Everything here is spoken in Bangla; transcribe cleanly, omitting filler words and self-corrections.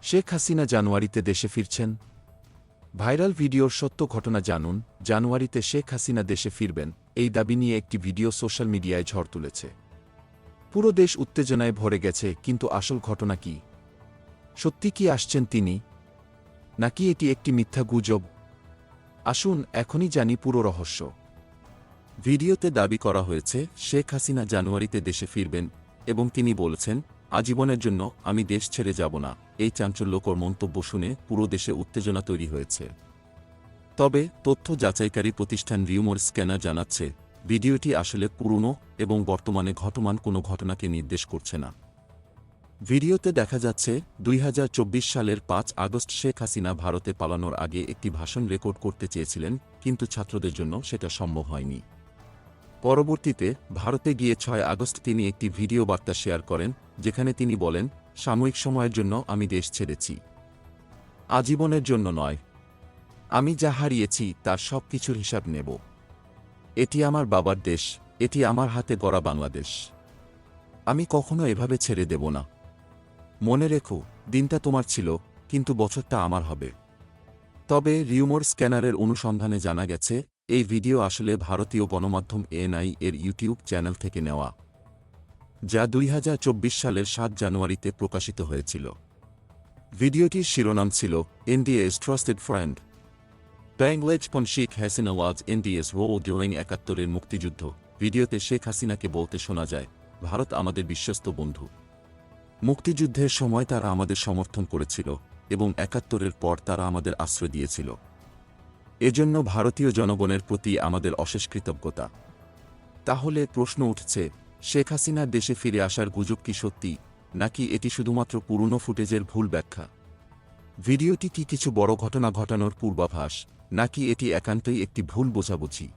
শেখ হাসিনা জানুয়ারিতে দেশে ফিরছেন। ভাইরাল ভিডিওর সত্য ঘটনা জানুন। জানুয়ারিতে শেখ হাসিনা দেশে ফিরবেন, এই দাবি নিয়ে একটি ভিডিও সোশ্যাল মিডিয়ায় ঝড় তুলেছে। পুরো দেশ উত্তেজনায় ভরে গেছে, কিন্তু আসল ঘটনা কি? সত্যি কি আসছেন তিনি, নাকি এটি একটি মিথ্যা গুজব? আসুন এখনই জানি পুরো রহস্য। ভিডিওতে দাবি করা হয়েছে শেখ হাসিনা জানুয়ারিতে দেশে ফিরবেন এবং তিনি বলেছেন, আজীবনের জন্য আমি দেশ ছেড়ে যাব না। এই চাঞ্চল্যকর মন্তব্য শুনে পুরো দেশে উত্তেজনা তৈরি হয়েছে। তবে তথ্য যাচাইকারী প্রতিষ্ঠান রিউমার স্ক্যানার জানাচ্ছে, ভিডিওটি আসলে পুরনো এবং বর্তমানে ঘটমান কোনো ঘটনাকে নির্দেশ করছে না। ভিডিওতে দেখা যাচ্ছে ২০২৪ সালের ৫ আগস্ট শেখ হাসিনা ভারতে পালানোর আগে একটি ভাষণ রেকর্ড করতে চেয়েছিলেন, কিন্তু ছাত্রদের জন্য সেটা সম্ভব হয়নি। পরবর্তীতে ভারতে গিয়ে ৬ আগস্ট তিনি একটি ভিডিও বার্তা শেয়ার করেন, যেখানে তিনি বলেন, সাময়িক সময়ের জন্য আমি দেশ ছেড়েছি, আজীবনের জন্য নয়। আমি যা হারিয়েছি তার সব কিছুর হিসাব নেব। এটি আমার বাবার দেশ, এটি আমার হাতে গড়া বাংলাদেশ। আমি কখনো এভাবে ছেড়ে দেব না। মনে রেখো, দিনটা তোমার ছিল, কিন্তু বছরটা আমার হবে। তবে রিউমার স্ক্যানারের অনুসন্ধানে জানা গেছে, এই ভিডিও আসলে ভারতীয় গণমাধ্যম এএনআই এর ইউটিউব চ্যানেল থেকে নেওয়া, যা ২০২৪ সালের ৭ জানুয়ারিতে প্রকাশিত হয়েছিল। ভিডিওটির শিরোনাম ছিল ইন্ডিয়া's ট্রাস্টেড ফ্রেন্ড, বাংলাদেশ পন শেখ হাসিনা ওয়াজ ইন্ডিয়া's রোল ডিউরিং ৭১-এর মুক্তিযুদ্ধ। ভিডিওতে শেখ হাসিনাকে বলতে শোনা যায়, ভারত আমাদের বিশ্বস্ত বন্ধু। মুক্তিযুদ্ধের সময় তারা আমাদের সমর্থন করেছিল এবং ৭১-এর পর তারা আমাদের আশ্রয় দিয়েছিল। এজন্য ভারতীয় জনগণের প্রতি আমাদের অশেষ কৃতজ্ঞতা। তাহলে প্রশ্ন উঠছে, শেখ হাসিনার দেশে ফিরে আসার গুজব কি সত্যি, নাকি এটি শুধুমাত্র পুরনো ফুটেজের ভুল ব্যাখ্যা? ভিডিওটি কি কিছু বড় ঘটনা ঘটানোর পূর্বাভাস, নাকি এটি একান্তই একটি ভুল বোঝাবুঝি?